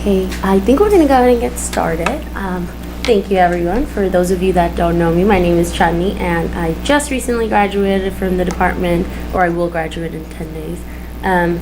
Okay, I think we're gonna go ahead and get started. Thank you everyone. For those of you that don't know me, my name is Chandni and I just recently graduated from the department, or I will graduate in 10 days, in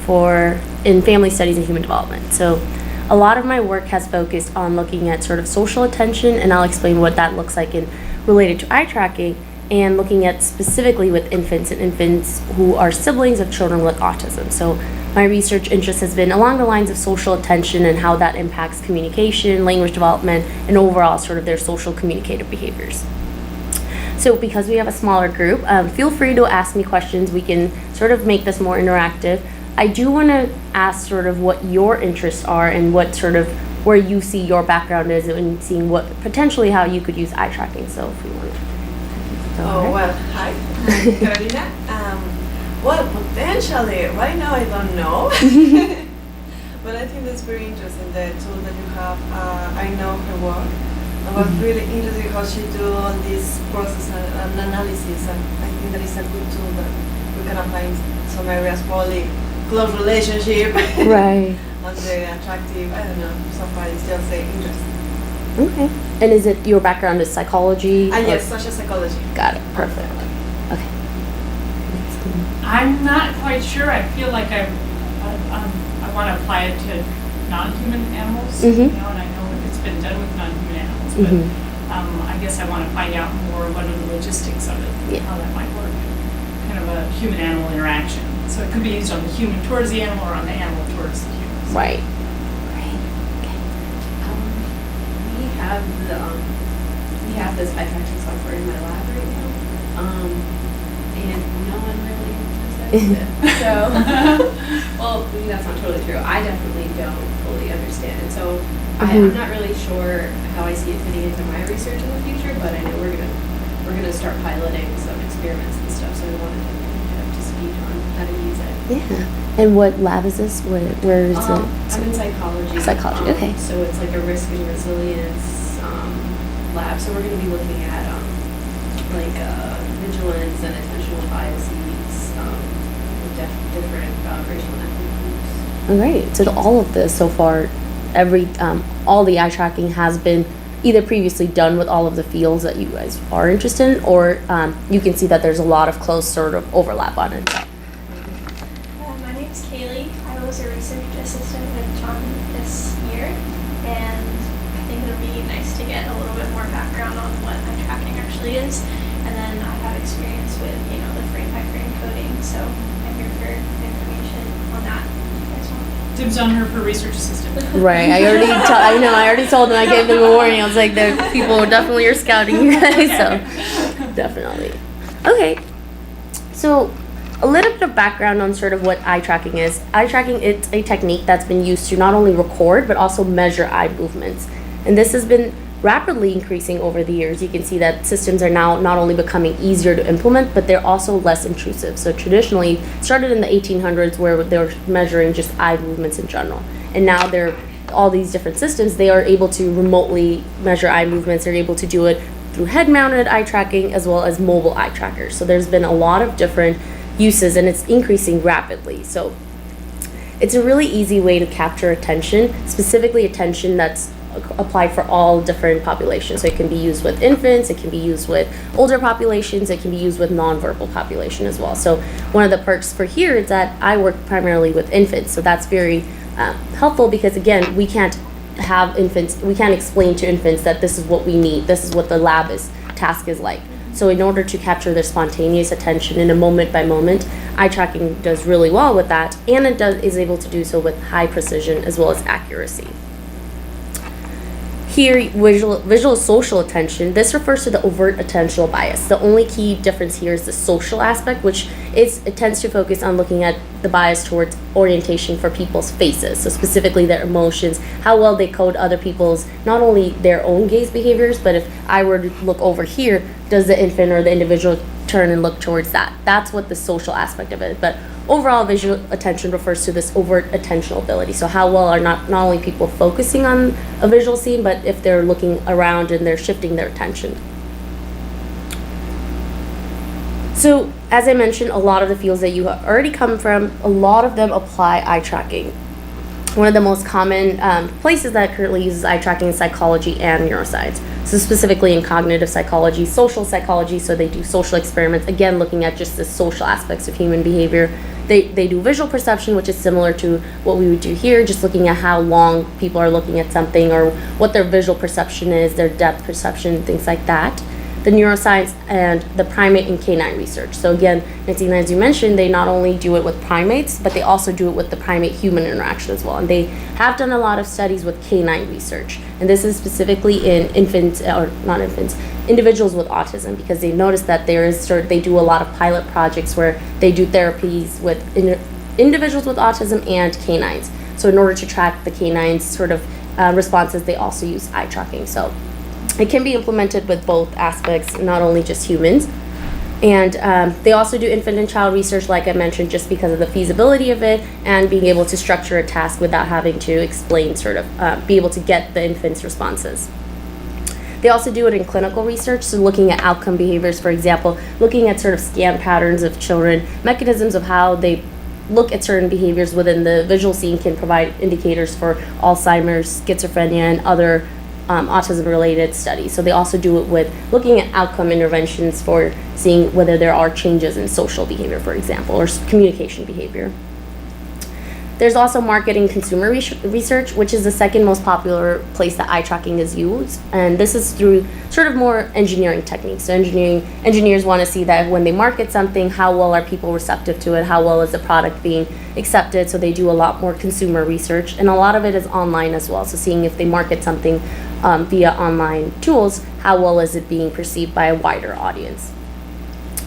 Family Studies and Human Development. So a lot of my work has focused on looking at sort of social attention, and I'll explain what that looks like in related to eye tracking, and looking at specifically with infants and infants who are siblings of children with autism. So my research interest has been along the lines of social attention and how that impacts communication, language development, and overall sort of their social communicative behaviors. So because we have a smaller group, feel free to ask me questions. We can sort of make this more interactive. I do want to ask sort of what your interests are and what sort of where you see your background is and seeing what potentially how you could use eye tracking. So if we want to. Hi, Carolina. Well, potentially, right now I don't know, but I think that's very interesting, the tool that you have. I know her work. I was really interested how she do all this process and analysis, and I think that is a good tool that we can apply in some areas, probably close relationship, right, and the attractive, I don't know, so far it's just interesting. Okay. And is it your background is psychology? Yes, social psychology. Got it. Perfect. Okay. I'm not quite sure. I feel like I want to apply it to non-human animals, Mm-hmm. and I know it's been done with non-human animals, but Mm-hmm. I guess I want to find out more what are the logistics of it, Yeah. how that might work, kind of a human-animal interaction. So it could be used on the human towards the animal or on the animal towards the humans. Right. We have this eye tracking software in my lab right now, and no one really understands it. So, well, maybe that's not totally true. I definitely don't fully understand it. So I'm not really sure how I see it fitting into my research in the future, but I know we're gonna start piloting some experiments and stuff. So I wanted to get up to speed on how to use it. Yeah. And what lab is this? Where is it? I'm in psychology. Psychology. Okay. So it's like a risk and resilience lab. So we're going to be looking at vigilance and attentional biases with different racial and ethnic groups. All right. So all of this so far, all the eye tracking has been either previously done with all of the fields that you guys are interested in, or you can see that there's a lot of close sort of overlap on it. My name's Kaylee. I was a research assistant with John this year, and I think it'll be nice to get a little bit more background on what eye tracking actually is. And then I have experience with, the frame-by-frame coding, so I'm here for information on that as well. Dibs on her for research assistant. Right. I already told them. I gave them a warning. I was like, the people definitely are scouting you guys. So definitely. Okay. So a little bit of background on sort of what eye tracking is. Eye tracking, it's a technique that's been used to not only record but also measure eye movements. And this has been rapidly increasing over the years. You can see that systems are now not only becoming easier to implement, but they're also less intrusive. So traditionally, started in the 1800s where they were measuring just eye movements in general. And now all these different systems, they are able to remotely measure eye movements. They're able to do it through head-mounted eye tracking as well as mobile eye trackers. So there's been a lot of different uses, and it's increasing rapidly. So it's a really easy way to capture attention, specifically attention that's applied for all different populations. So it can be used with infants, it can be used with older populations, it can be used with nonverbal population as well. So one of the perks for here is that I work primarily with infants, so that's very helpful because again, we can't explain to infants that this is what we need, this is what the lab task is like. So in order to capture their spontaneous attention in a moment by moment, eye tracking does really well with that, and is able to do so with high precision as well as accuracy. Here, visual social attention, this refers to the overt attentional bias. The only key difference here is the social aspect, which it tends to focus on looking at the bias towards orientation for people's faces. So specifically their emotions, how well they code other people's, not only their own gaze behaviors, but if I were to look over here, does the infant or the individual turn and look towards that? That's what the social aspect of it is. But overall, visual attention refers to this overt attentional ability. So how well are not only people focusing on a visual scene, but if they're looking around and they're shifting their attention. So as I mentioned, a lot of the fields that you have already come from, a lot of them apply eye tracking. one of the most common places that currently uses eye tracking is psychology and neuroscience. So specifically in cognitive psychology, social psychology, so they do social experiments, again looking at just the social aspects of human behavior. They do visual perception, which is similar to what we would do here, just looking at how long people are looking at something or what their visual perception is, their depth perception, things like that. The neuroscience and the primate and canine research. So again, Nancy, as you mentioned, they not only do it with primates, but they also do it with the primate-human interaction as well. And they have done a lot of studies with canine research. And this is specifically in infants, or not infants, individuals with autism, because they noticed that they do a lot of pilot projects where they do therapies with individuals with autism and canines. So in order to track the canines' sort of responses, they also use eye tracking. So it can be implemented with both aspects, not only just humans. And they also do infant and child research, like I mentioned, just because of the feasibility of it and being able to structure a task without having to explain, sort of be able to get the infant's responses. They also do it in clinical research, so looking at outcome behaviors, for example, looking at sort of scan patterns of children, mechanisms of how they look at certain behaviors within the visual scene can provide indicators for Alzheimer's, schizophrenia, and other autism-related studies. So they also do it with looking at outcome interventions for seeing whether there are changes in social behavior, for example, or communication behavior. There's also marketing consumer research, which is the second most popular place that eye tracking is used. And this is through sort of more engineering techniques. So engineers want to see that when they market something, how well are people receptive to it? How well is the product being accepted? So they do a lot more consumer research. And a lot of it is online as well. So seeing if they market something via online tools, how well is it being perceived by a wider audience?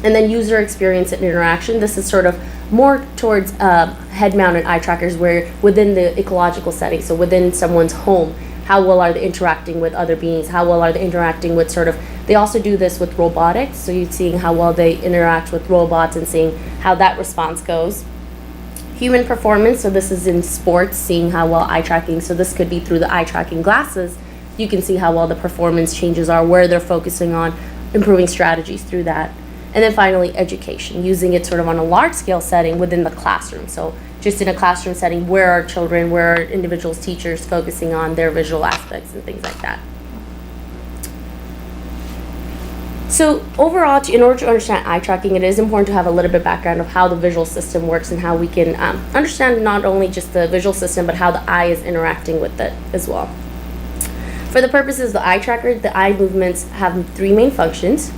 And then user experience and interaction. This is sort of more towards head-mounted eye trackers, where within the ecological setting, so within someone's home, how well are they interacting with other beings? How well are they interacting with they also do this with robotics, so you're seeing how well they interact with robots and seeing how that response goes. Human performance, so this is in sports, seeing how well eye tracking, so this could be through the eye tracking glasses. You can see how well the performance changes are, where they're focusing on, improving strategies through that. And then finally, education, using it sort of on a large scale setting within the classroom. So just in a classroom setting, where are children, where are individuals, teachers focusing on their visual aspects and things like that. So overall, in order to understand eye tracking, it is important to have a little bit of background of how the visual system works and how we can understand not only just the visual system, but how the eye is interacting with it as well. For the purposes of the eye tracker, the eye movements have three main functions.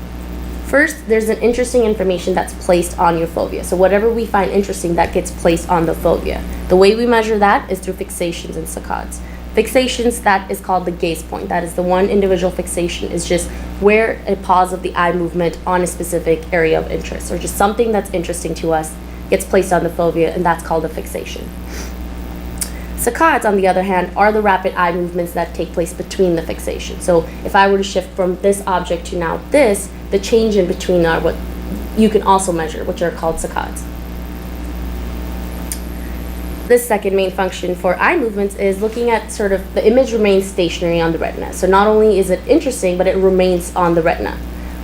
First, there's an interesting information that's placed on your fovea. So whatever we find interesting, that gets placed on the fovea. The way we measure that is through fixations and saccades. Fixations, that is called the gaze point. That is the one individual fixation, is just where a pause of the eye movement on a specific area of interest, or just something that's interesting to us gets placed on the fovea, and that's called a fixation. Saccades, on the other hand, are the rapid eye movements that take place between the fixations. So if I were to shift from this object to now this, the change in between are what you can also measure, which are called saccades. This second main function for eye movements is looking at sort of the image remains stationary on the retina. So not only is it interesting, but it remains on the retina.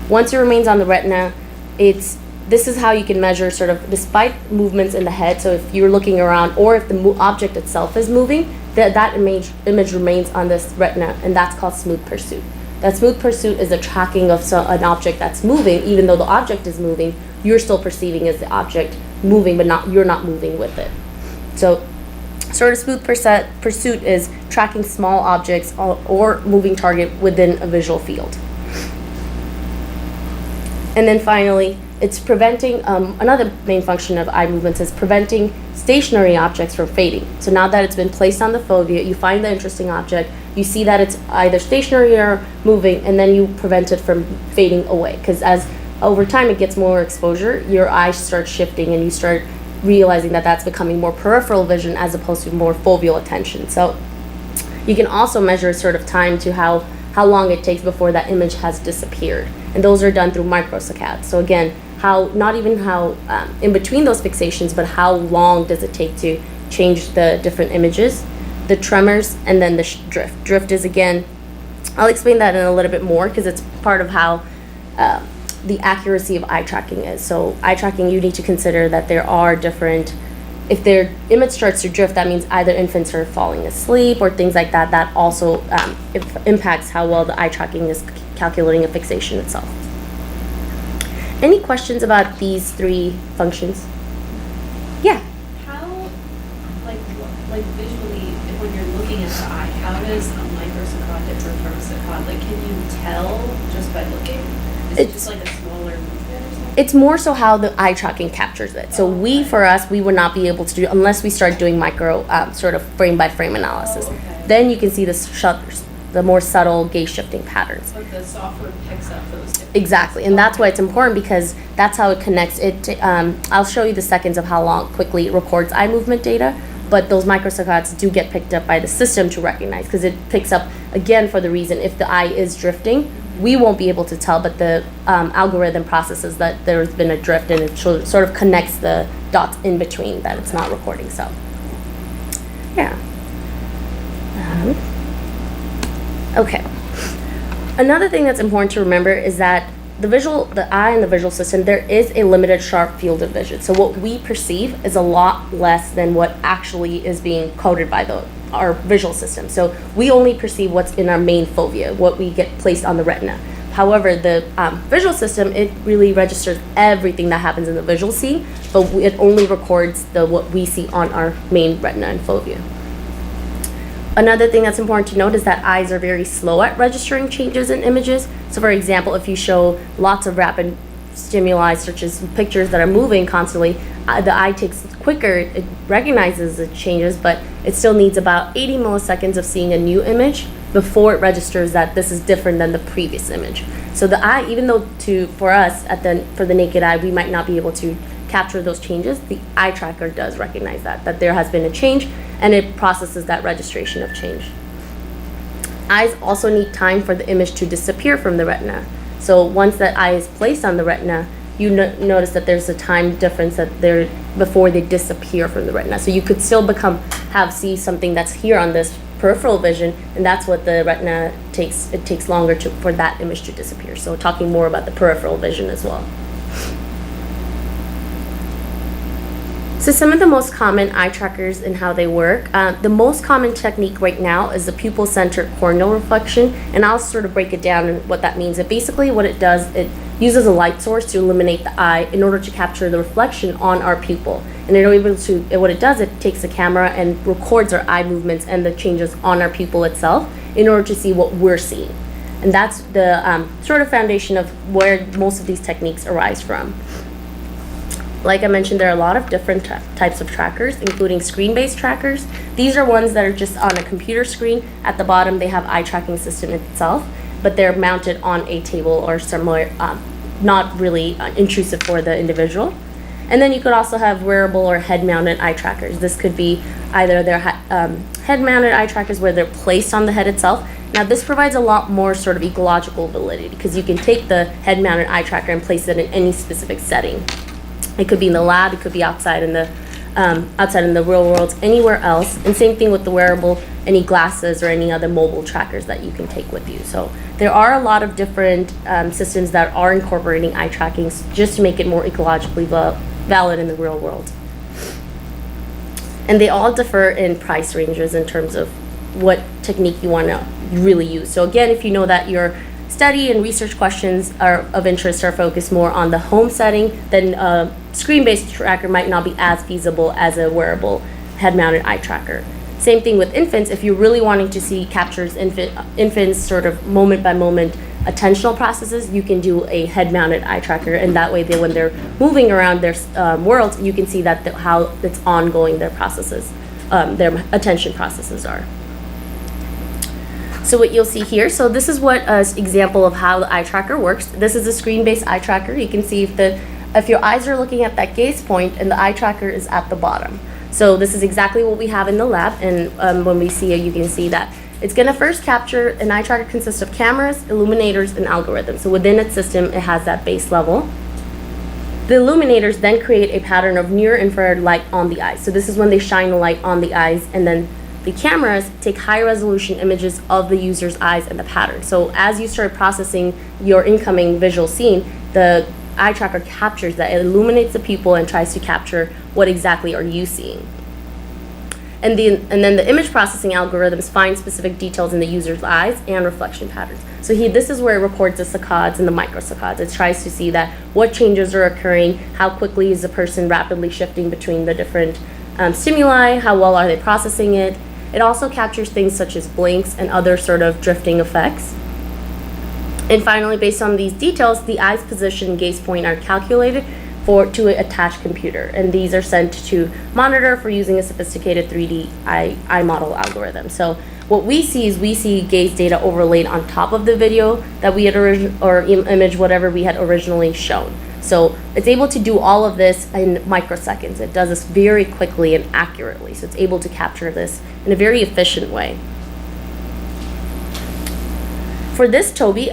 Once it remains on the retina, this is how you can measure sort of despite movements in the head. So if you're looking around, or if the object itself is moving, that image remains on this retina, and that's called smooth pursuit. That smooth pursuit is a tracking of an object that's moving. Even though the object is moving, you're still perceiving as the object moving, but you're not moving with it. So sort of smooth pursuit is tracking small objects or moving target within a visual field. And then finally, it's preventing, another main function of eye movements is preventing stationary objects from fading. So now that it's been placed on the fovea, you find the interesting object, you see that it's either stationary or moving, and then you prevent it from fading away. Because as over time it gets more exposure, your eyes start shifting and you start realizing that that's becoming more peripheral vision as opposed to more foveal attention. So you can also measure sort of time to how long it takes before that image has disappeared. And those are done through microsaccades. So again, not even how in between those fixations, but how long does it take to change the different images, the tremors, and then the drift. Drift is, again, I'll explain that in a little bit more because it's part of how the accuracy of eye tracking is. So eye tracking, you need to consider that there are different if their image starts to drift, that means either infants are falling asleep or things like that. That also impacts how well the eye tracking is calculating a fixation itself. Any questions about these 3 functions? Yeah. How, like visually, when you're looking at the eye, how does a microsacod differ from a sacod? Like, can you tell just by looking? Is it just like a smaller movement or something? It's more so how the eye tracking captures it. So we would not be able to do, unless we start doing micro sort of frame by frame analysis. Okay. Then you can see the more subtle gaze shifting patterns. Like the software picks up those different. Exactly, and that's why it's important, because that's how it connects. I'll show you the seconds of how quickly it records eye movement data, but those microsacods do get picked up by the system to recognize, because it picks up, again, for the reason if the eye is drifting, we won't be able to tell, but the algorithm processes that there's been a drift, and it sort of connects the dots in between that it's not recording. So, yeah. Okay. Another thing that's important to remember is that the eye and the visual system, there is a limited sharp field of vision. So what we perceive is a lot less than what actually is being coded by our visual system. So we only perceive what's in our main fovea, what we get placed on the retina. However, the visual system, it really registers everything that happens in the visual scene, but it only records what we see on our main retina and fovea. Another thing that's important to note is that eyes are very slow at registering changes in images. So for example, if you show lots of rapid stimuli, such as pictures that are moving constantly, the eye takes quicker, it recognizes the changes, but it still needs about 80 milliseconds of seeing a new image before it registers that this is different than the previous image. So the eye, even though for us, for the naked eye, we might not be able to capture those changes, the eye tracker does recognize that there has been a change, and it processes that registration of change. Eyes also need time for the image to disappear from the retina. So once that eye is placed on the retina, you notice that there's a time difference before they disappear from the retina. So you could still see something that's here on this peripheral vision, and that's what the retina takes. It takes longer for that image to disappear. So talking more about the peripheral vision as well. So some of the most common eye trackers and how they work. The most common technique right now is the pupil-centered corneal reflection, and I'll sort of break it down and what that means. Basically what it does, it uses a light source to illuminate the eye in order to capture the reflection on our pupil. And what it does, it takes a camera and records our eye movements and the changes on our pupil itself in order to see what we're seeing. And that's the sort of foundation of where most of these techniques arise from. Like I mentioned, there are a lot of different types of trackers, including screen-based trackers. These are ones that are just on a computer screen. At the bottom, they have eye tracking system itself, but they're mounted on a table or similar, not really intrusive for the individual. And then you could also have wearable or head-mounted eye trackers. This could be either their head-mounted eye trackers where they're placed on the head itself. Now this provides a lot more sort of ecological validity, because you can take the head-mounted eye tracker and place it in any specific setting. It could be in the lab, it could be outside in the real world, anywhere else. And same thing with the wearable, any glasses or any other mobile trackers that you can take with you. So there are a lot of different systems that are incorporating eye tracking just to make it more ecologically valid in the real world. And they all differ in price ranges in terms of what technique you want to really use. So again, if you know that your study and research questions of interest are focused more on the home setting, then a screen-based tracker might not be as feasible as a wearable head-mounted eye tracker. Same thing with infants. If you're really wanting to see captures infants sort of moment-by-moment attentional processes, you can do a head-mounted eye tracker, and that way when they're moving around their world, you can see that how it's ongoing their processes, their attention processes are. So what you'll see here, so this is what an example of how the eye tracker works. This is a screen-based eye tracker. You can see if your eyes are looking at that gaze point and the eye tracker is at the bottom. So this is exactly what we have in the lab, and when we see it, you can see that it's going to first capture. An eye tracker consists of cameras, illuminators, and algorithms. So within its system, it has that base level. The illuminators then create a pattern of near-infrared light on the eyes. So this is when they shine a light on the eyes, and then the cameras take high-resolution images of the user's eyes and the pattern. So as you start processing your incoming visual scene, the eye tracker captures that. It illuminates the pupil and tries to capture what exactly are you seeing. And then the image processing algorithms find specific details in the user's eyes and reflection patterns. So this is where it records the saccades and the microsaccades. It tries to see that what changes are occurring, how quickly is the person rapidly shifting between the different stimuli, how well are they processing it. It also captures things such as blinks and other sort of drifting effects. And finally, based on these details, the eye's position and gaze point are calculated to an attached computer, and these are sent to monitor for using a sophisticated 3D eye model algorithm. So what we see gaze data overlaid on top of the video that we had image, whatever we had originally shown. So it's able to do all of this in microseconds. It does this very quickly and accurately. So it's able to capture this in a very efficient way. For this Tobii,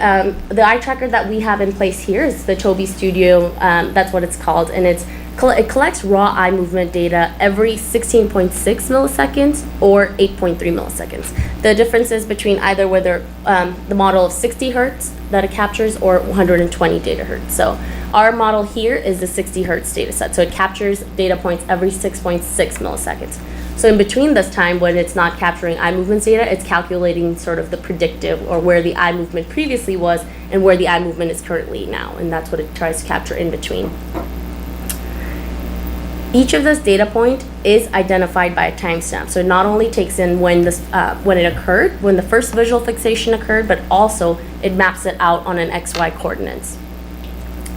the eye tracker that we have in place here is the Tobii Studio. That's what it's called, and it collects raw eye movement data every 16.6 milliseconds or 8.3 milliseconds. The difference is between either whether the model of 60 hertz that it captures or 120 data hertz. So our model here is the 60 hertz data set. So it captures data points every 6.6 milliseconds. So in between this time, when it's not capturing eye movements data, it's calculating sort of the predictive, or where the eye movement previously was and where the eye movement is currently now. And that's what it tries to capture in between. Each of this data point is identified by a timestamp. So it not only takes in when it occurred, when the first visual fixation occurred, but also it maps it out on an XY coordinates.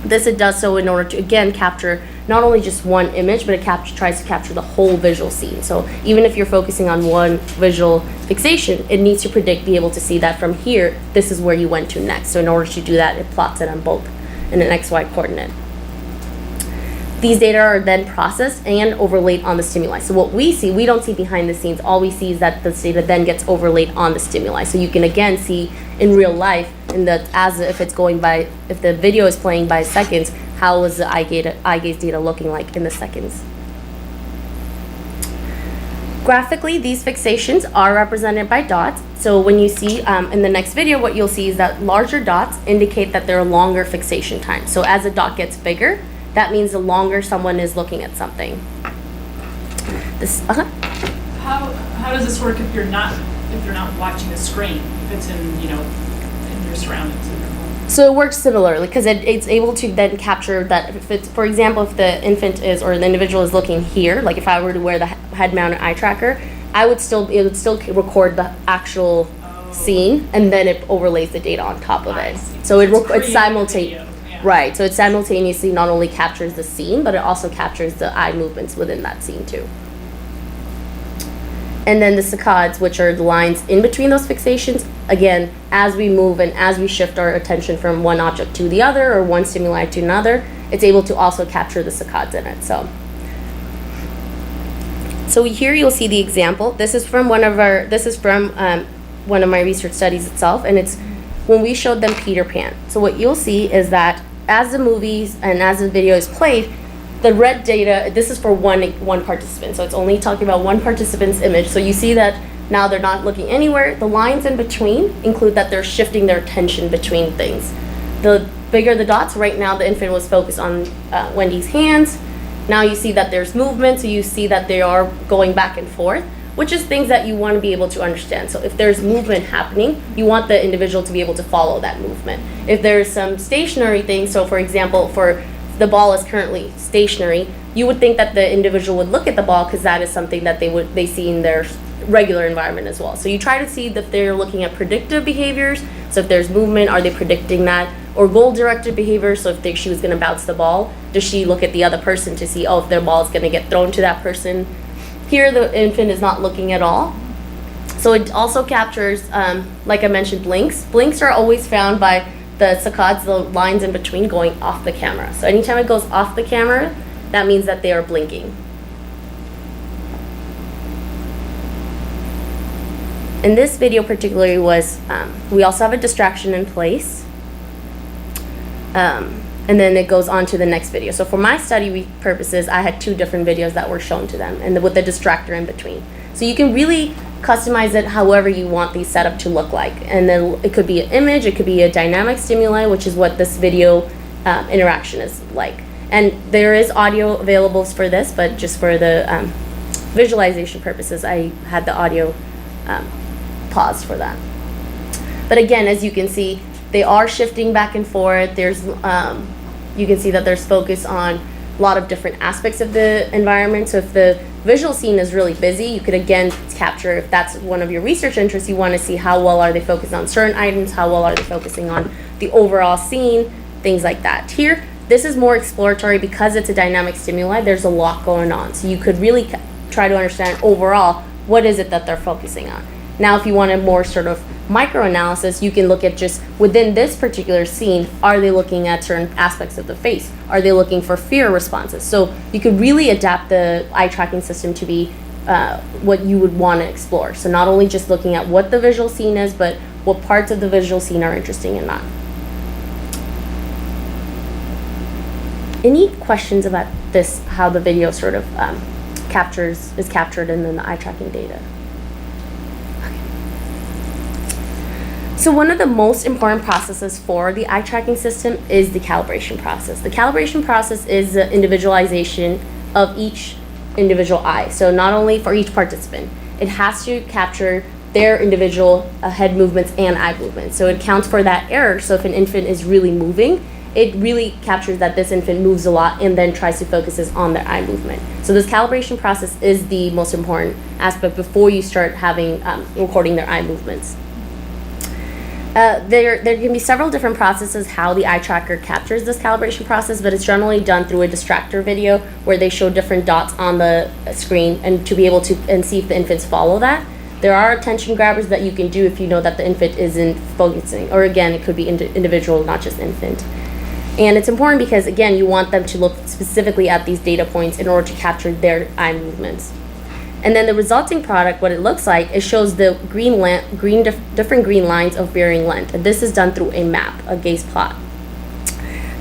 This it does so in order to, again, capture not only just one image, but it tries to capture the whole visual scene. So even if you're focusing on one visual fixation, it needs to be able to see that from here, this is where you went to next. So in order to do that, it plots it on both in an XY coordinate. These data are then processed and overlaid on the stimuli. So what we see, we don't see behind the scenes. All we see is that this data then gets overlaid on the stimuli. So you can again see in real life, as if it's going by, if the video is playing by seconds, how is the eye gaze data looking like in the seconds. Graphically, these fixations are represented by dots. So when you see in the next video, what you'll see is that larger dots indicate that there are longer fixation times. So as a dot gets bigger, that means the longer someone is looking at something. How does this work if they're not watching a screen? If it's in your surroundings in your home? So it works similarly because it's able to then capture that. If it's, for example, if the infant is or the individual is looking here, like if I were to wear the head-mounted eye tracker, it would still record the actual scene, and then it overlays the data on top of it. So it's simultaneous. Right, so it simultaneously not only captures the scene, but it also captures the eye movements within that scene too. And then the saccades, which are the lines in between those fixations, again, as we move and as we shift our attention from one object to the other or one stimuli to another, it's able to also capture the saccades in it. So here you'll see the example. This is from one of my research studies itself, and it's when we showed them Peter Pan. So what you'll see is that as the movies and as the video is played, the red data, this is for one participant, so it's only talking about one participant's image. So you see that now they're not looking anywhere. The lines in between include that they're shifting their attention between things. The bigger the dots, right now the infant was focused on Wendy's hands. Now you see that there's movement, so you see that they are going back and forth, which is things that you want to be able to understand. So if there's movement happening, you want the individual to be able to follow that movement. If there's some stationary things, so for example, for the ball is currently stationary, you would think that the individual would look at the ball because that is something that they see in their regular environment as well. So you try to see that they're looking at predictive behaviors. So if there's movement, are they predicting that? Or goal-directed behavior, so if she was going to bounce the ball, does she look at the other person to see, if their ball is going to get thrown to that person? Here the infant is not looking at all. So it also captures, like I mentioned, blinks. Blinks are always found by the saccades, the lines in between, going off the camera. So anytime it goes off the camera, that means that they are blinking. In this video particularly we also have a distraction in place. And then it goes on to the next video. So for my study purposes, I had 2 different videos that were shown to them, and with the distractor in between. So you can really customize it however you want the setup to look like. And then it could be an image, it could be a dynamic stimuli, which is what this video interaction is like. And there is audio available for this, but just for the visualization purposes, I had the audio paused for that. But again, as you can see, they are shifting back and forth. There's, you can see that there's focus on a lot of different aspects of the environment. So if the visual scene is really busy, you could again capture, if that's one of your research interests, you want to see how well are they focused on certain items, how well are they focusing on the overall scene, things like that. Here, this is more exploratory because it's a dynamic stimuli. There's a lot going on. So you could really try to understand overall what is it that they're focusing on. Now, if you wanted more sort of micro-analysis, you can look at just within this particular scene, are they looking at certain aspects of the face? Are they looking for fear responses? So you could really adapt the eye tracking system to be what you would want to explore. So not only just looking at what the visual scene is, but what parts of the visual scene are interesting and not. Any questions about this, how the video sort of is captured in the eye tracking data? So one of the most important processes for the eye tracking system is the calibration process. The calibration process is the individualization of each individual eye. So not only for each participant, it has to capture their individual head movements and eye movements. So it counts for that error. So if an infant is really moving, it really captures that this infant moves a lot and then tries to focus on their eye movement. So this calibration process is the most important aspect before you start having recording their eye movements. There can be several different processes how the eye tracker captures this calibration process, but it's generally done through a distractor video where they show different dots on the screen and to be able to and see if the infants follow that. There are attention grabbers that you can do if you know that the infant isn't focusing, or again, it could be individual, not just infant. And it's important because, again, you want them to look specifically at these data points in order to capture their eye movements. And then the resulting product, what it looks like, it shows the different green lines of varying length. And this is done through a map, a gaze plot.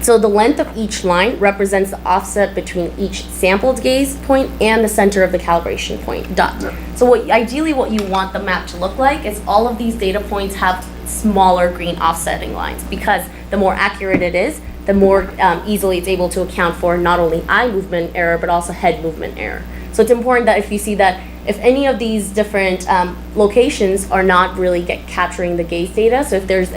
So the length of each line represents the offset between each sampled gaze point and the center of the calibration point, dot. So ideally what you want the map to look like is all of these data points have smaller green offsetting lines, because the more accurate it is, the more easily it's able to account for not only eye movement error, but also head movement error. So it's important that if you see that if any of these different locations are not really capturing the gaze data, so if there's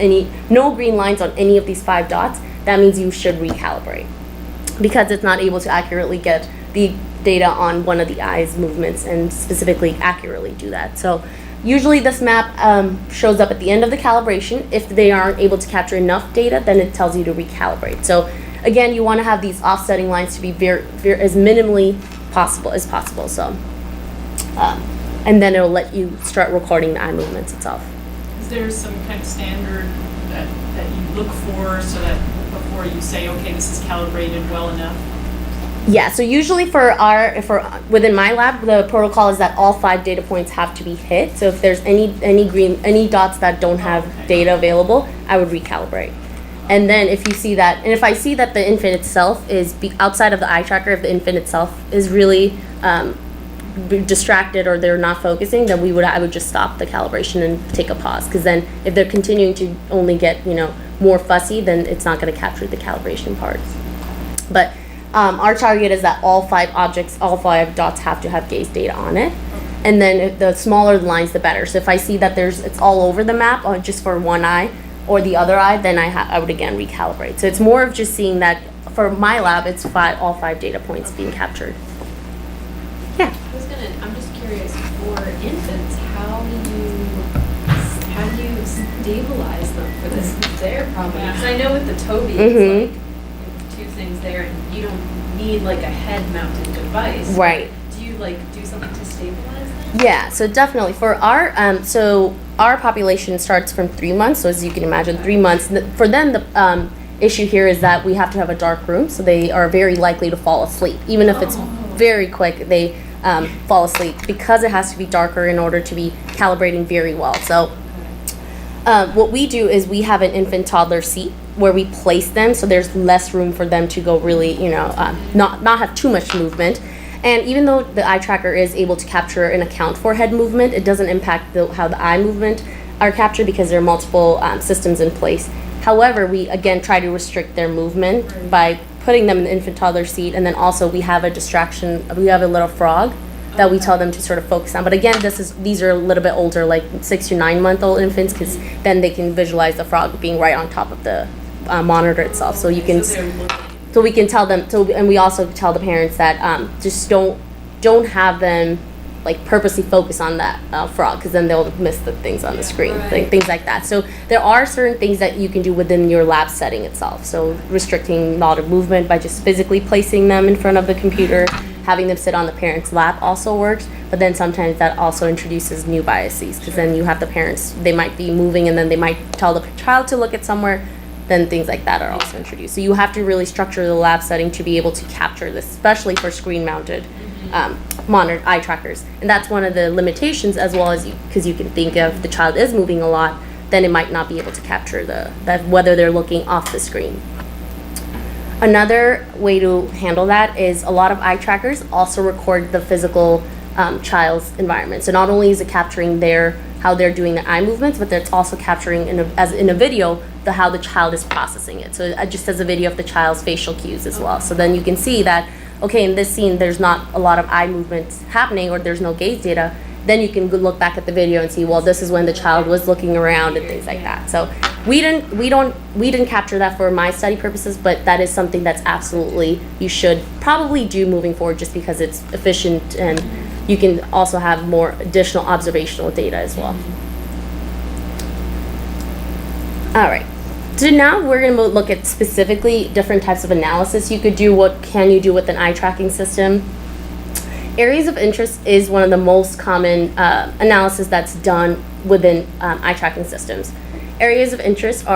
no green lines on any of these 5 dots, that means you should recalibrate, because it's not able to accurately get the data on one of the eye's movements and specifically accurately do that. So usually this map shows up at the end of the calibration. If they aren't able to capture enough data, then it tells you to recalibrate. So again, you want to have these offsetting lines to be as minimally possible as possible. So, and then it'll let you start recording the eye movements itself. Is there some kind of standard that you look for so that before you say, okay, this is calibrated well enough? Yeah, so usually within my lab, the protocol is that all 5 data points have to be hit. So if there's any dots that don't have data available, I would recalibrate. And then if you see that, and if I see that the infant itself is outside of the eye tracker, if the infant itself is really distracted or they're not focusing, then I would just stop the calibration and take a pause. Because then if they're continuing to only get more fussy, then it's not going to capture the calibration parts. But our target is that all 5 dots have to have gaze data on it. And then the smaller the lines, the better. So if I see that it's all over the map, or just for one eye or the other eye, then I would again recalibrate. So it's more of just seeing that for my lab, it's all 5 data points being captured. Yeah. I'm just curious, for infants, how do you stabilize them for this? Their problem. Because I know with the Toby, it's like 2 things there, and you don't need like a head-mounted device. Right. Do you do something to stabilize them? Yeah, so definitely for our population starts from 3 months. So as you can imagine, 3 months. For them, the issue here is that we have to have a dark room, so they are very likely to fall asleep. Even if it's very quick, they fall asleep because it has to be darker in order to be calibrating very well. So what we do is we have an infant toddler seat where we place them, so there's less room for them to go really, not have too much movement. And even though the eye tracker is able to capture and account for head movement, it doesn't impact how the eye movement are captured because there are multiple systems in place. However, we again try to restrict their movement by putting them in the infant toddler seat, and then also we have a distraction. We have a little frog that we tell them to sort of focus on. But again, these are a little bit older, like 6 to 9 month old infants, because then they can visualize the frog being right on top of the monitor itself. So you can, so we can tell them. So and we also tell the parents that just don't have them like purposely focus on that frog, because then they'll miss the things on the screen, things like that. So there are certain things that you can do within your lab setting itself. So restricting a lot of movement by just physically placing them in front of the computer, having them sit on the parent's lap also works, but then sometimes that also introduces new biases, because then you have the parents, they might be moving and then they might tell the child to look at somewhere, then things like that are also introduced. So you have to really structure the lab setting to be able to capture this, especially for screen-mounted monitored eye trackers. And that's one of the limitations, as well as because you can think if the child is moving a lot, then it might not be able to capture that whether they're looking off the screen. Another way to handle that is a lot of eye trackers also record the physical child's environment. So not only is it capturing how they're doing their eye movements, but it's also capturing as in a video how the child is processing it. So it just as a video of the child's facial cues as well. So then you can see that, okay, in this scene there's not a lot of eye movements happening, or there's no gaze data. Then you can look back at the video and see, well, this is when the child was looking around and things like that. So we didn't capture that for my study purposes, but that is something that's absolutely you should probably do moving forward, just because it's efficient and you can also have more additional observational data as well. All right. So now we're going to look at specifically different types of analysis you could do. What can you do with an eye tracking system? Areas of interest is one of the most common analysis that's done within eye tracking systems. Areas of interest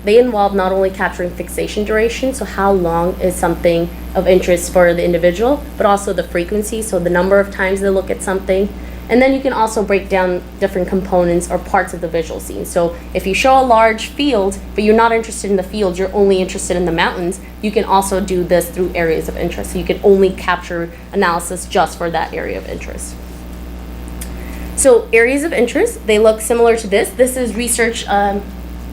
they involve not only capturing fixation duration, so how long is something of interest for the individual, but also the frequency, so the number of times they look at something. And then you can also break down different components or parts of the visual scene. So if you show a large field, but you're not interested in the field, you're only interested in the mountains, you can also do this through areas of interest. So you can only capture analysis just for that area of interest. So areas of interest, they look similar to this. This is research.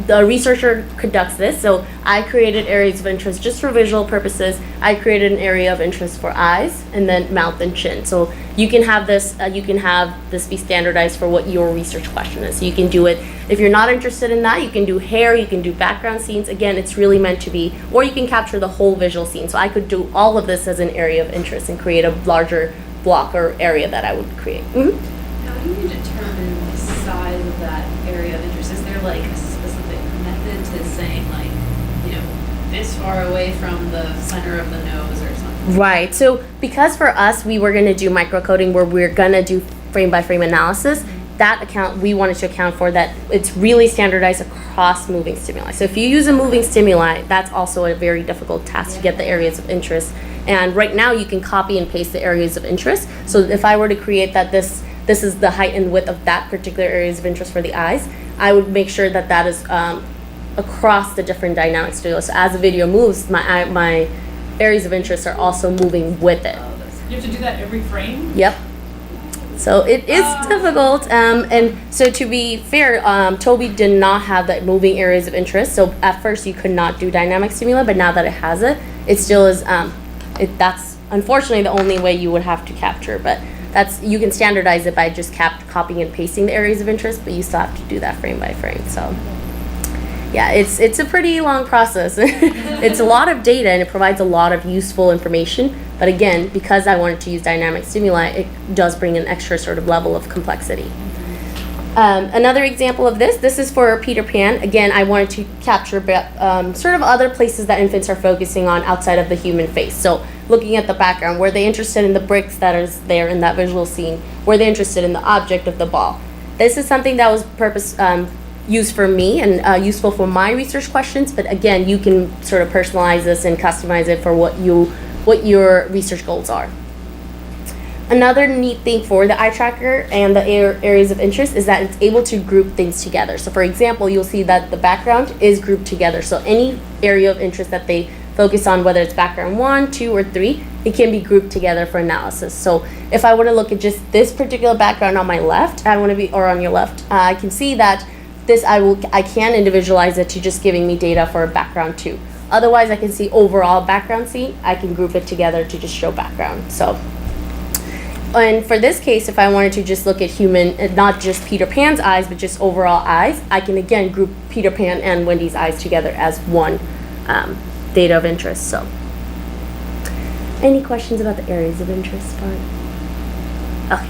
The researcher conducts this. So I created areas of interest just for visual purposes. I created an area of interest for eyes, and then mouth and chin. So you can have this be standardized for what your research question is. So you can do it, if you're not interested in that, you can do hair, you can do background scenes. Again, it's really meant to be, or you can capture the whole visual scene. So I could do all of this as an area of interest and create a larger block or area that I would create. Mm-hmm. How do you determine the size of that area of interest? Is there like a specific method to saying, like, this far away from the center of the nose or something? Right. So because for us, we were going to do microcoding where we're going to do frame by frame analysis. We wanted to account for that it's really standardized across moving stimuli. So if you use a moving stimuli, that's also a very difficult task to get the areas of interest. And right now you can copy and paste the areas of interest. So if I were to create that this is the height and width of that particular areas of interest for the eyes, I would make sure that is across the different dynamic studios. So as the video moves, my areas of interest are also moving with it. You have to do that every frame? Yep. So it is difficult. And so to be fair, Toby did not have that moving areas of interest. So at first you could not do dynamic stimuli, but now that it has it, it still is, that's unfortunately the only way you would have to capture. But you can standardize it by just copying and pasting the areas of interest, but you still have to do that frame by frame. So yeah, it's a pretty long process. It's a lot of data and it provides a lot of useful information. But again, because I wanted to use dynamic stimuli, it does bring an extra sort of level of complexity. Another example of this is for Peter Pan. Again, I wanted to capture sort of other places that infants are focusing on outside of the human face. So looking at the background, were they interested in the bricks that is there in that visual scene? Were they interested in the object of the ball? This is something that was used for me and useful for my research questions, but again, you can sort of personalize this and customize it for what your research goals are. Another neat thing for the eye tracker and the areas of interest is that it's able to group things together. So for example, you'll see that the background is grouped together. So any area of interest that they focus on, whether it's background 1, 2, or 3, it can be grouped together for analysis. So if I were to look at just this particular background on my left, or on your left, I can see that this I can individualize it to just giving me data for a background too. Otherwise, I can see overall background scene. I can group it together to just show background. So, and for this case, if I wanted to just look at human, not just Peter Pan's eyes, but just overall eyes, I can again group Peter Pan and Wendy's eyes together as one data of interest. So, any questions about the areas of interest part? Okay.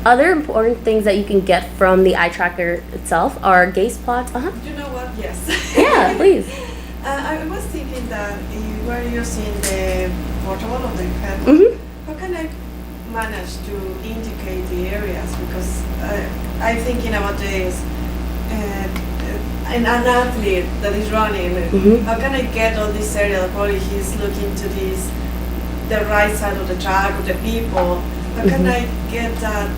Other important things that you can get from the eye tracker itself are gaze plots. You know what? Yes. Yeah, please. I was thinking that you were using the portable on the head. How can I manage to indicate the areas? Because I'm thinking about this, an athlete that is running. How can I get all this area? Probably he's looking to this, the right side of the track, of the people. How can I get that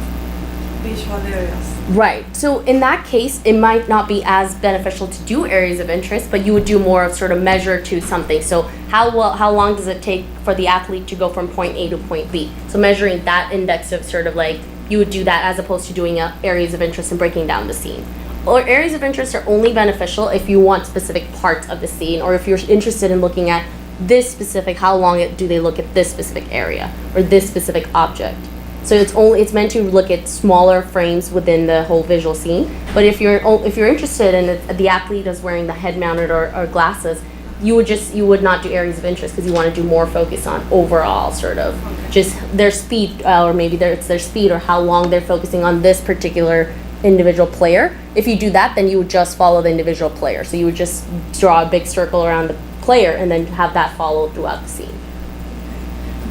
visual areas? Right. So in that case, it might not be as beneficial to do areas of interest, but you would do more of sort of measure to something. So how long does it take for the athlete to go from point A to point B? So measuring that index of sort of like, you would do that as opposed to doing areas of interest and breaking down the scene. Or areas of interest are only beneficial if you want specific parts of the scene, or if you're interested in looking at this specific, how long do they look at this specific area or this specific object. So it's meant to look at smaller frames within the whole visual scene. But if you're interested in the athlete is wearing the head mounted or glasses, you would not do areas of interest because you want to do more focus on overall sort of just their speed, or maybe it's their speed or how long they're focusing on this particular individual player. If you do that, then you would just follow the individual player. So you would just draw a big circle around the player and then have that follow throughout the scene.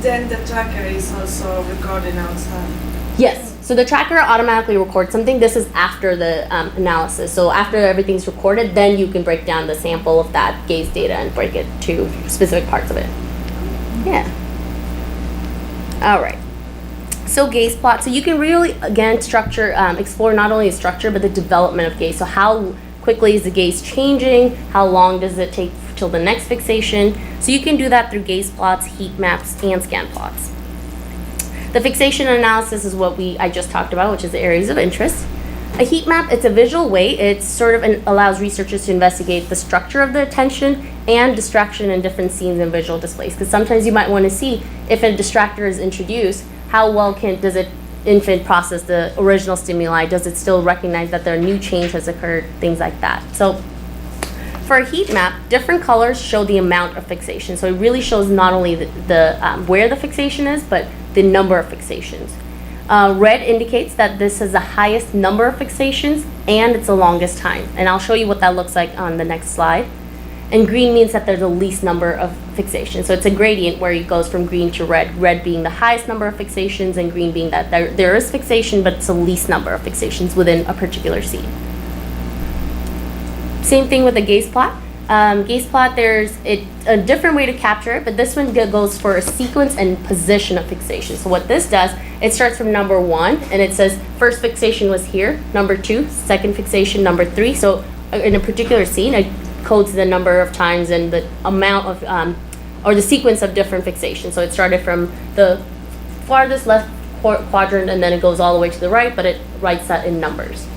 Then the tracker is also recording outside. Yes. So the tracker automatically records something. This is after the analysis. So after everything's recorded, then you can break down the sample of that gaze data and break it to specific parts of it. Yeah. All right. So gaze plot. So you can really, again, explore not only the structure, but the development of gaze. So how quickly is the gaze changing? How long does it take till the next fixation? So you can do that through gaze plots, heat maps, and scan plots. The fixation analysis is what I just talked about, which is the areas of interest. A heat map, it's a visual way. It sort of allows researchers to investigate the structure of the attention and distraction in different scenes and visual displays. Because sometimes you might want to see if a distractor is introduced, how well does it infant process the original stimuli? Does it still recognize that a new change has occurred? Things like that. So for a heat map, different colors show the amount of fixation. So it really shows not only where the fixation is, but the number of fixations. Red indicates that this is the highest number of fixations and it's the longest time. And I'll show you what that looks like on the next slide. And green means that there's the least number of fixations. So it's a gradient where it goes from green to red being the highest number of fixations and green being that there is fixation, but it's the least number of fixations within a particular scene. Same thing with the gaze plot. Gaze plot, there's a different way to capture it, but this one goes for a sequence and position of fixation. So what this does, it starts from number 1, and it says first fixation was here, number 2, second fixation, number 3. So in a particular scene, it codes the number of times and the amount of, or the sequence of different fixations. So it started from the farthest left quadrant, and then it goes all the way to the right, but it writes that in numbers.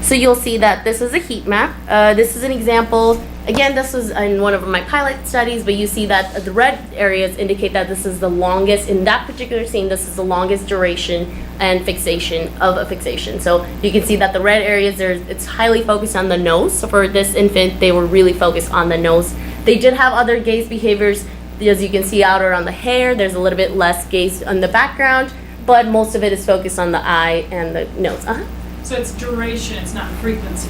So you'll see that this is a heat map. This is an example. Again, this was in one of my pilot studies, but you see that the red areas indicate that this is the longest, in that particular scene, this is the longest duration and fixation of a fixation. So you can see that the red areas, it's highly focused on the nose. So for this infant, they were really focused on the nose. They did have other gaze behaviors. As you can see out around the hair, there's a little bit less gaze on the background, but most of it is focused on the eye and the nose. So it's duration, it's not frequency.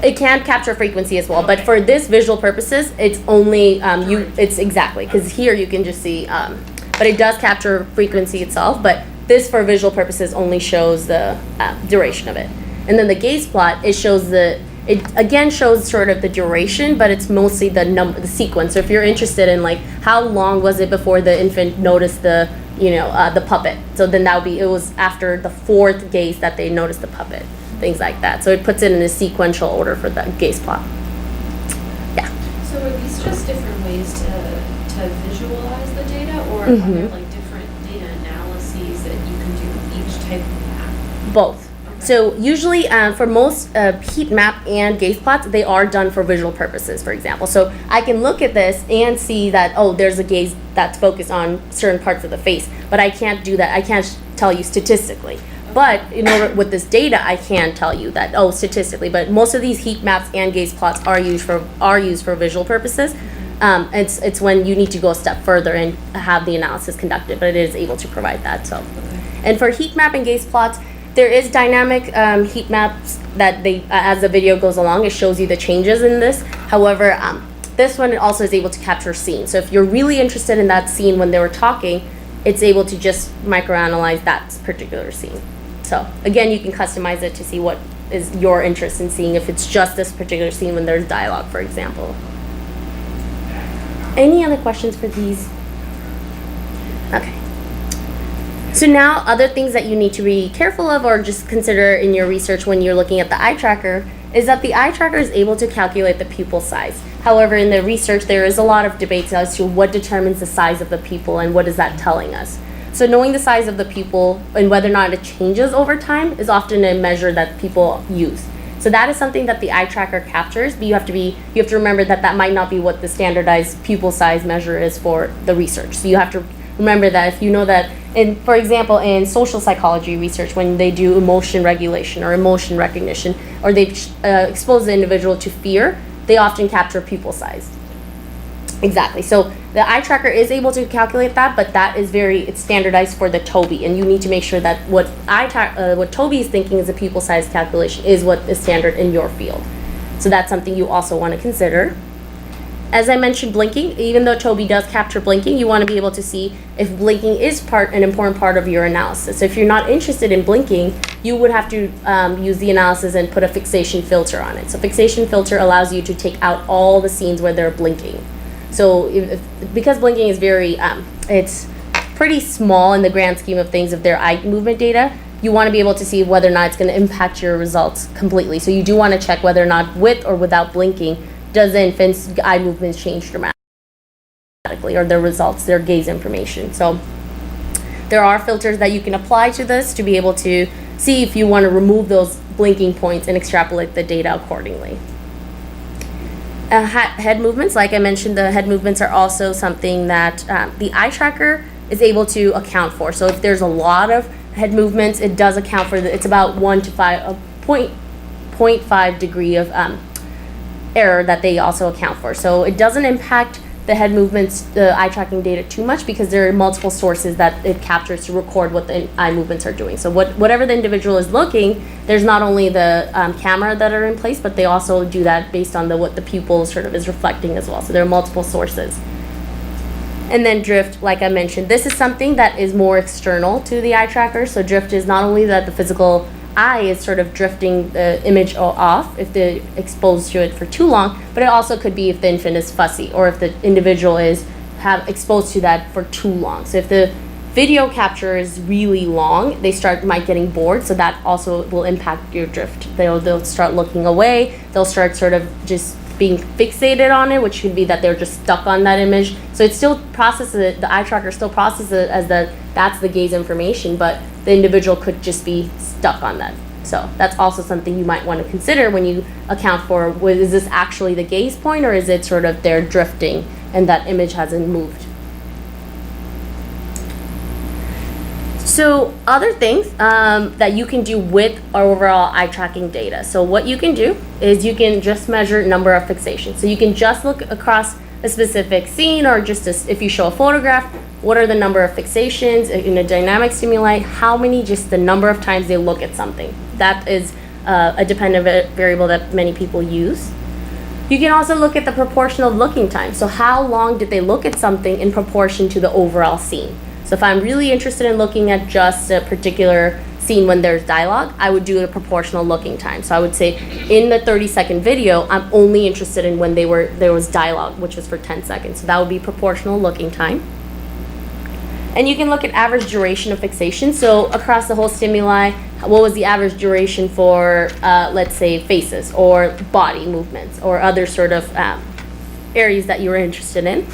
It can capture frequency as well, Okay. but for this visual purposes, it's only it's exactly, because here you can just see, but it does capture frequency itself. But this, for visual purposes, only shows the duration of it. And then the gaze plot, it again shows sort of the duration, but it's mostly the sequence. So if you're interested in like how long was it before the infant noticed the puppet, so then it was after the 4th gaze that they noticed the puppet, things like that. So it puts it in a sequential order for the gaze plot. Yeah. So are these just different ways to visualize the data, or are there like different data analyses that you can do with each type of map? Both. Okay. So usually for most heat map and gaze plots, they are done for visual purposes, for example. So I can look at this and see that, oh, there's a gaze that's focused on certain parts of the face, but I can't do that. I can't tell you statistically. But in order with this data, I can tell you that, oh, statistically. But most of these heat maps and gaze plots are used for visual purposes. It's when you need to go a step further and have the analysis conducted, but it is able to provide that. So, and for heat map and gaze plots, there is dynamic heat maps that they, as the video goes along, it shows you the changes in this. However, this one also is able to capture scenes. So if you're really interested in that scene when they were talking, it's able to just microanalyze that particular scene. So again, you can customize it to see what is your interest in seeing, if it's just this particular scene when there's dialogue, for example. Any other questions for these? Okay. So now other things that you need to be careful of or just consider in your research when you're looking at the eye tracker is that the eye tracker is able to calculate the pupil size. However, in the research, there is a lot of debates as to what determines the size of the pupil and what is that telling us. So knowing the size of the pupil and whether or not it changes over time is often a measure that people use. So that is something that the eye tracker captures, but you have to remember that that might not be what the standardized pupil size measure is for the research. So you have to remember that if you know that, for example, in social psychology research, when they do emotion regulation or emotion recognition, or they expose the individual to fear, they often capture pupil size. Exactly. So the eye tracker is able to calculate that, but that is it's standardized for the TOBI, and you need to make sure that what TOBI is thinking is a pupil size calculation is what is standard in your field. So that's something you also want to consider. As I mentioned, blinking, even though TOBI does capture blinking, you want to be able to see if blinking is an important part of your analysis. So if you're not interested in blinking, you would have to use the analysis and put a fixation filter on it. So fixation filter allows you to take out all the scenes where they're blinking. So because blinking is it's pretty small in the grand scheme of things of their eye movement data, you want to be able to see whether or not it's going to impact your results completely. So you do want to check whether or not with or without blinking, does the infant's eye movements change dramatically, or their results, their gaze information. So there are filters that you can apply to this to be able to see if you want to remove those blinking points and extrapolate the data accordingly. Head movements, like I mentioned, the head movements are also something that the eye tracker is able to account for. So if there's a lot of head movements, it does account for it's about 1 to 0.5 degree of error that they also account for. So it doesn't impact the head movements, the eye tracking data too much, because there are multiple sources that it captures to record what the eye movements are doing. So whatever the individual is looking, there's not only the camera that are in place, but they also do that based on what the pupil sort of is reflecting as well. So there are multiple sources. And then drift, like I mentioned, this is something that is more external to the eye tracker. So drift is not only that the physical eye is sort of drifting the image off if they're exposed to it for too long, but it also could be if the infant is fussy or if the individual is exposed to that for too long. So if the video capture is really long, they might getting bored, so that also will impact your drift. They'll start looking away, they'll start sort of just being fixated on it, which could be that they're just stuck on that image. So it still processes it, the eye tracker still processes it as that's the gaze information, but the individual could just be stuck on that. So that's also something you might want to consider when you account for, is this actually the gaze point, or is it sort of they're drifting and that image hasn't moved? So other things that you can do with our overall eye tracking data. So what you can do is you can just measure number of fixations. So you can just look across a specific scene, or just if you show a photograph, what are the number of fixations in a dynamic stimuli, how many, just the number of times they look at something. That is a dependent variable that many people use. You can also look at the proportional looking time. So how long did they look at something in proportion to the overall scene? So if I'm really interested in looking at just a particular scene when there's dialogue, I would do a proportional looking time. So I would say in the 30-second video, I'm only interested in when there was dialogue, which was for 10 seconds. So that would be proportional looking time. And you can look at average duration of fixation. So across the whole stimuli, what was the average duration for, let's say, faces or body movements or other sort of areas that you were interested in.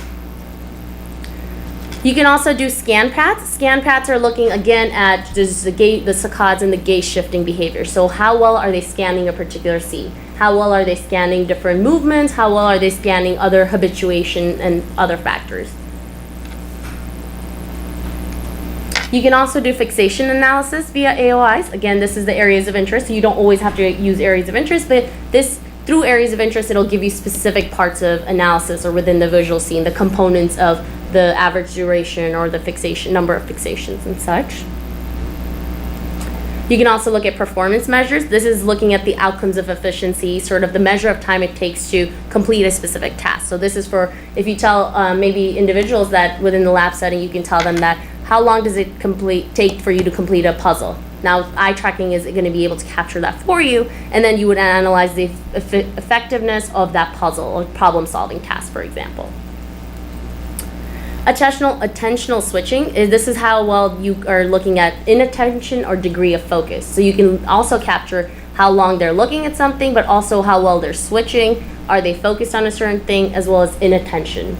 You can also do scan pats. Scan pats are looking again at just the saccades and the gaze shifting behavior. So how well are they scanning a particular scene? How well are they scanning different movements? How well are they scanning other habituation and other factors? You can also do fixation analysis via AOIs. Again, this is the areas of interest. You don't always have to use areas of interest, but through areas of interest, it'll give you specific parts of analysis or within the visual scene, the components of the average duration or the fixation, number of fixations and such. You can also look at performance measures. This is looking at the outcomes of efficiency, sort of the measure of time it takes to complete a specific task. So this is for, if you tell maybe individuals that within the lab setting, you can tell them that how long does it take for you to complete a puzzle? Now, eye tracking is going to be able to capture that for you, and then you would analyze the effectiveness of that puzzle or problem-solving task, for example. Attentional switching, this is how well you are looking at inattention or degree of focus. So you can also capture how long they're looking at something, but also how well they're switching. Are they focused on a certain thing, as well as inattention.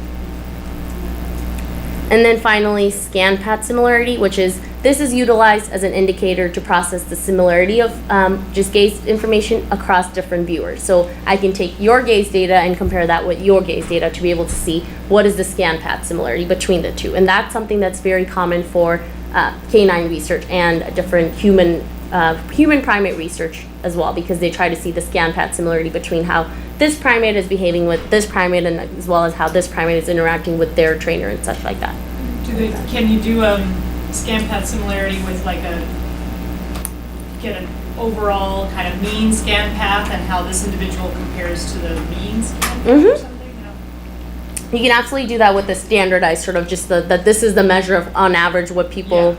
And then finally, scan pat similarity, which is, this is utilized as an indicator to process the similarity of just gaze information across different viewers. So I can take your gaze data and compare that with your gaze data to be able to see what is the scan pat similarity between the two. And that's something that's very common for canine research and different human primate research as well, because they try to see the scan pat similarity between how this primate is behaving with this primate, and as well as how this primate is interacting with their trainer and such like that. Can you do scan pat similarity with get an overall kind of mean scan path and how this individual compares to the mean scan path or something? You can absolutely do that with the standardized sort of just that this is the measure of on average what people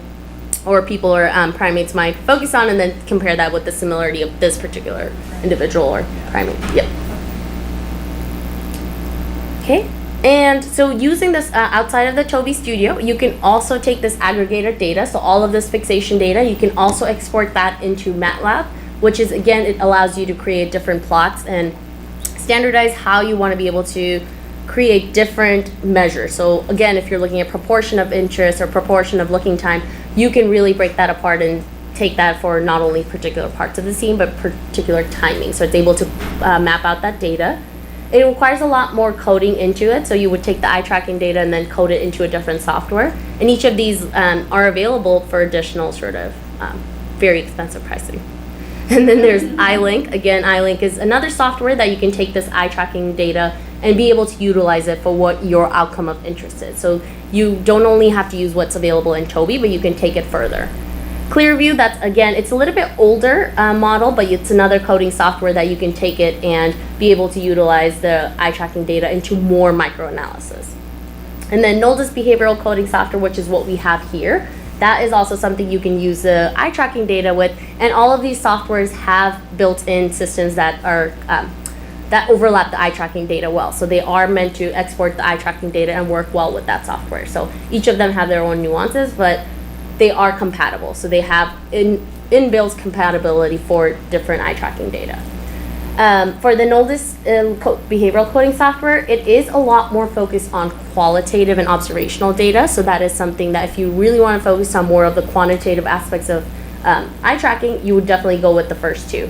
or primates might focus on, and then compare that with the similarity of this particular individual or primate. Yep. Okay. And so using this outside of the Tobii Studio, you can also take this aggregated data, so all of this fixation data, you can also export that into MATLAB, which is, again, it allows you to create different plots and standardize how you want to be able to create different measures. So again, if you're looking at proportion of interest or proportion of looking time, you can really break that apart and take that for not only particular parts of the scene, but particular timing. So it's able to map out that data. It requires a lot more coding into it, so you would take the eye tracking data and then code it into a different software. And each of these are available for additional sort of very expensive pricing. And then there's iLink. Again, iLink is another software that you can take this eye tracking data and be able to utilize it for what your outcome of interest is. So you don't only have to use what's available in Tobii, but you can take it further. Clearview, that's, again, it's a little bit older model, but it's another coding software that you can take it and be able to utilize the eye tracking data into more microanalysis. And then Noldus behavioral coding software, which is what we have here. That is also something you can use the eye tracking data with, and all of these softwares have built-in systems that are that overlap the eye tracking data well. So they are meant to export the eye tracking data and work well with that software. So each of them have their own nuances, but they are compatible. So they have inbuilt compatibility for different eye tracking data. For the Noldus behavioral coding software, it is a lot more focused on qualitative and observational data. So that is something that if you really want to focus on more of the quantitative aspects of eye tracking, you would definitely go with the first two.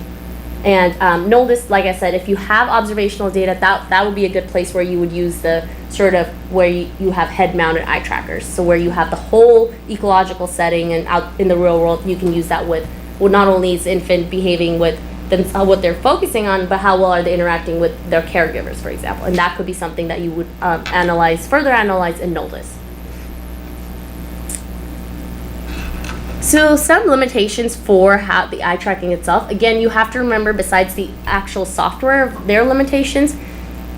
And Noldus, like I said, if you have observational data, that would be a good place where you would use the sort of where you have head-mounted eye trackers. So where you have the whole ecological setting, and out in the real world, you can use that with, well, not only is infant behaving with what they're focusing on, but how well are they interacting with their caregivers, for example. And that could be something that you would further analyze in Noldus. So some limitations for how the eye tracking itself. Again, you have to remember, besides the actual software, their limitations,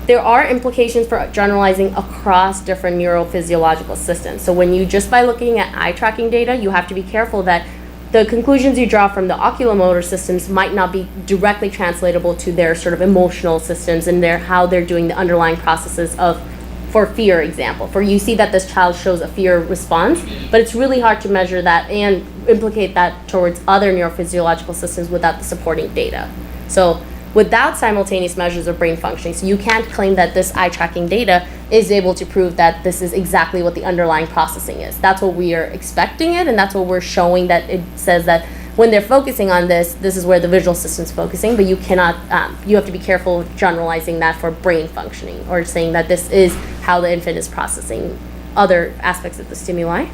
there are implications for generalizing across different neurophysiological systems. So when you, just by looking at eye tracking data, you have to be careful that the conclusions you draw from the oculomotor systems might not be directly translatable to their sort of emotional systems and how they're doing the underlying processes for fear example. For you see that this child shows a fear response, but it's really hard to measure that and implicate that towards other neurophysiological systems without the supporting data. So without simultaneous measures of brain functioning. So you can't claim that this eye tracking data is able to prove that this is exactly what the underlying processing is. That's what we are expecting it, and that's what we're showing, that it says that when they're focusing on this, this is where the visual system's focusing, but you cannot, you have to be careful generalizing that for brain functioning, or saying that this is how the infant is processing other aspects of the stimuli.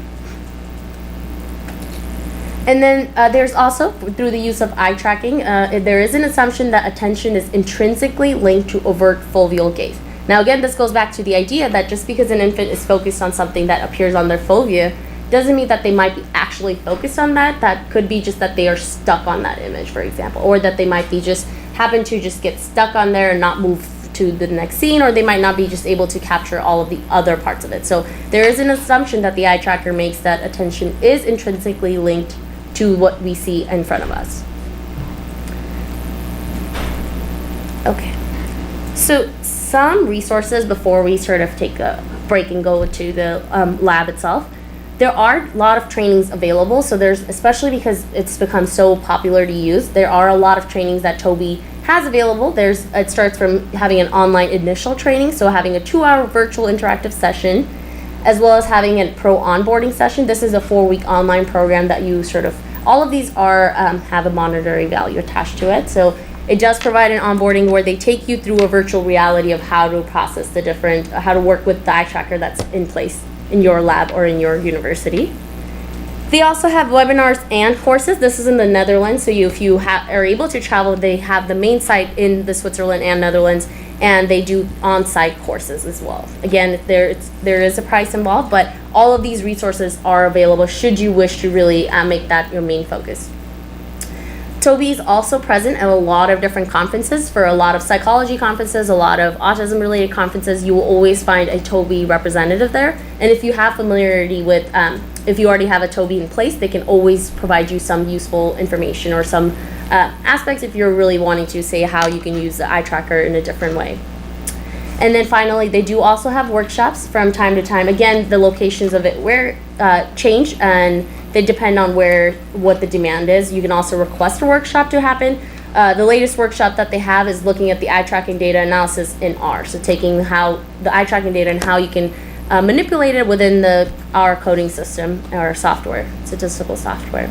And then there's also, through the use of eye tracking, there is an assumption that attention is intrinsically linked to overt foveal gaze. Now again, this goes back to the idea that just because an infant is focused on something that appears on their fovea, doesn't mean that they might be actually focused on that. That could be just that they are stuck on that image, for example, or that they might be just happen to just get stuck on there and not move to the next scene, or they might not be just able to capture all of the other parts of it. So there is an assumption that the eye tracker makes that attention is intrinsically linked to what we see in front of us. Okay, so some resources before we sort of take a break and go to the lab itself. There are a lot of trainings available, so there's, especially because it's become so popular to use, there are a lot of trainings that Tobii has available. It starts from having an online initial training, so having a 2-hour virtual interactive session, as well as having a pro onboarding session. This is a 4-week online program that you sort of, all of these are have a monetary value attached to it. So it does provide an onboarding where they take you through a virtual reality of how to process the different, how to work with the eye tracker that's in place in your lab or in your university. They also have webinars and courses. This is in the Netherlands, so if you are able to travel, they have the main site in the Switzerland and Netherlands, and they do on-site courses as well. Again, there is a price involved, but all of these resources are available should you wish to really make that your main focus. Tobii is also present at a lot of different conferences. For a lot of psychology conferences, a lot of autism-related conferences, you will always find a Tobii representative there. And if you have familiarity with, if you already have a Tobii in place, they can always provide you some useful information or some aspects if you're really wanting to say how you can use the eye tracker in a different way. And then finally, they do also have workshops from time to time. Again, the locations of it change, and they depend on what the demand is. You can also request a workshop to happen. The latest workshop that they have is looking at the eye tracking data analysis in R. So taking how the eye tracking data and how you can manipulate it within the R coding system or software, statistical software.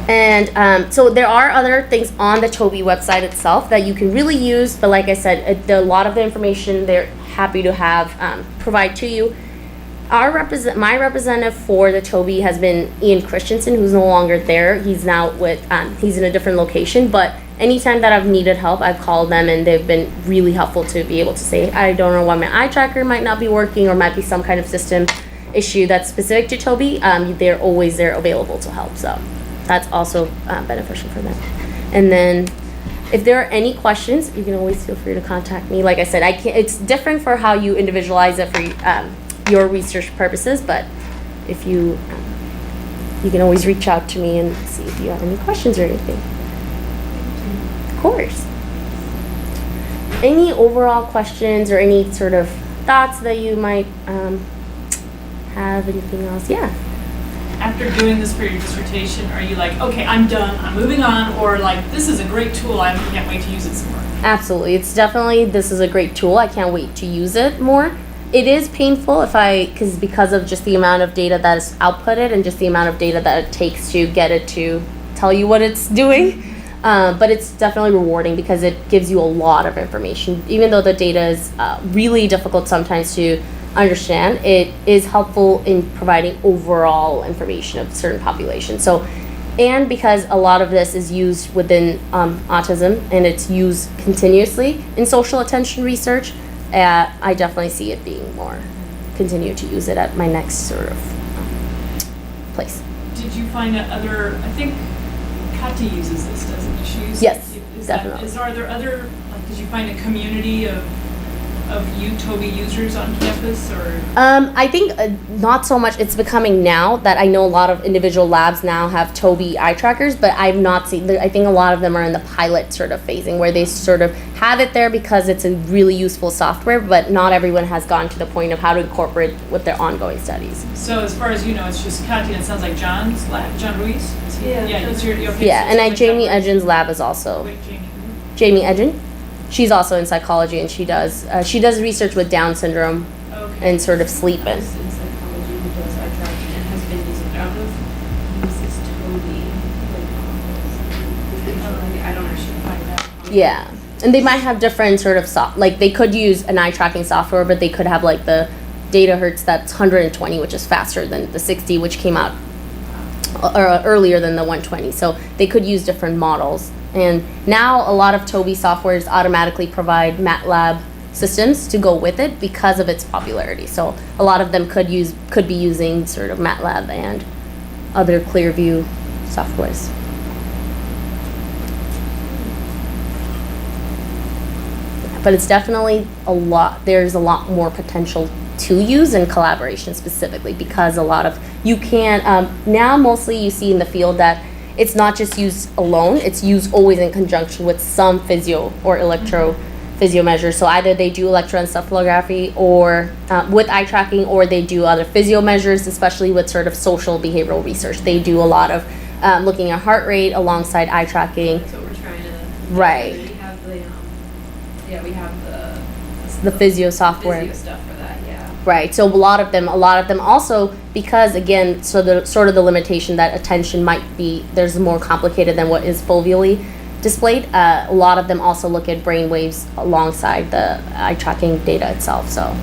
And so there are other things on the Tobii website itself that you can really use, but like I said, a lot of the information they're happy to have provide to you. My representative for the Tobii has been Ian Christensen, who's no longer there. He's now he's in a different location, but anytime that I've needed help, I've called them, and they've been really helpful to be able to say, I don't know why my eye tracker might not be working, or might be some kind of system issue that's specific to Tobii. They're always there available to help, so that's also beneficial for them. And then if there are any questions, you can always feel free to contact me. Like I said, it's different for how you individualize it for your research purposes, but if you can always reach out to me and see if you have any questions or anything. Of course. Any overall questions or any sort of thoughts that you might have? Anything else? Yeah. After doing this for your dissertation, are you like, okay, I'm done, I'm moving on, or like, this is a great tool, I can't wait to use it some more? Absolutely. It's definitely, this is a great tool. I can't wait to use it more. It is painful because of just the amount of data that is outputted and just the amount of data that it takes to get it to tell you what it's doing. But it's definitely rewarding because it gives you a lot of information. Even though the data is really difficult sometimes to understand, it is helpful in providing overall information of certain populations. So, and because a lot of this is used within autism and it's used continuously in social attention research, I definitely see it being more, continue to use it at my next sort of place. Did you find other, I think Kati uses this, doesn't she? Yes, definitely. Are there other, like, did you find a community of Tobii users on campus, or? I think not so much. It's becoming now that I know a lot of individual labs now have Tobii eye trackers, but I've not seen, I think a lot of them are in the pilot sort of phasing where they sort of have it there because it's a really useful software, but not everyone has gone to the point of how to incorporate with their ongoing studies. So as far as you know, it's just Kati, and it sounds like John's lab, John Ruiz? Yeah. Yeah, it's your, okay, Yeah, so and it's Jamie like Edgin's lab is also. Wait, Jamie. Jamie Edgen. She's also in psychology, and she does research with Down syndrome Okay. and sort of sleep. In psychology who does eye tracking and has been using, I don't know if he uses Toby, I don't actually find that. Yeah, and they might have different sort of like they could use an eye tracking software, but they could have like the data hertz that's 120, which is faster than the 60, which came out earlier than the 120. So they could use different models. And now a lot of Tobii softwares automatically provide MATLAB systems to go with it because of its popularity. So a lot of them could be using sort of MATLAB and other Clearview softwares. But it's definitely there's a lot more potential to use in collaboration specifically because a lot of, you can, now mostly you see in the field that it's not just used alone, it's used always in conjunction with some physio or electrophysio measures. So either they do electroencephalography or with eye tracking, or they do other physio measures, especially with sort of social behavioral research. They do a lot of looking at heart rate alongside eye tracking. That's what we're trying to. Right. We have we have The physio software. physio stuff for that, yeah. Right. So a lot of them also, because again, so the sort of the limitation that attention might be, there's more complicated than what is foveally displayed. A lot of them also look at brain waves alongside the eye tracking data itself. So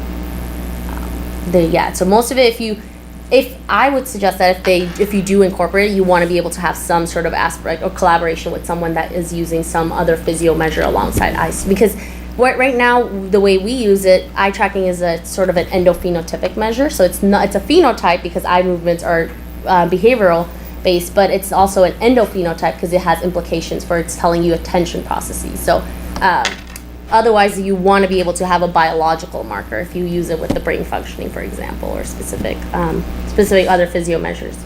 so most of it, if I would suggest that if you do incorporate it, you want to be able to have some sort of aspect or collaboration with someone that is using some other physio measure alongside eyes, because right now the way we use it, eye tracking is a sort of an endophenotypic measure. So it's a phenotype because eye movements are behavioral based, but it's also an endophenotype because it has implications for it's telling you attention processes. So otherwise you want to be able to have a biological marker if you use it with the brain functioning, for example, or specific other physio measures.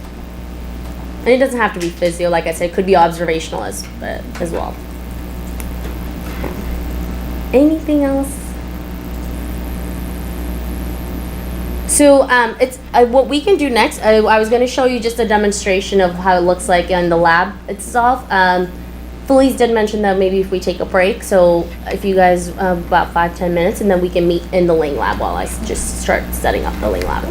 And it doesn't have to be physio, like I said, it could be observational as well. Anything else? So it's what we can do next. I was going to show you just a demonstration of how it looks like in the lab itself. Felice did mention that maybe if we take a break, so if you guys about 5-10 minutes, and then we can meet in the Ling lab while I just start setting up the Ling lab.